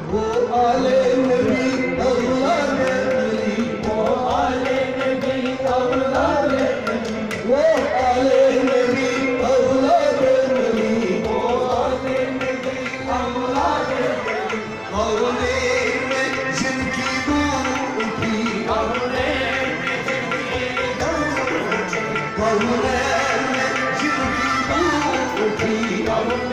वो आले नबी औलादे अली, वो आले नबी औलादे अली, वो आले नबी औलादे अली, वो आले नबी औलादे अली। कौने में जिनकी दूर उठी, कौने में जिनकी दूर उठी, कौने में जिनकी दूर उठी, कौने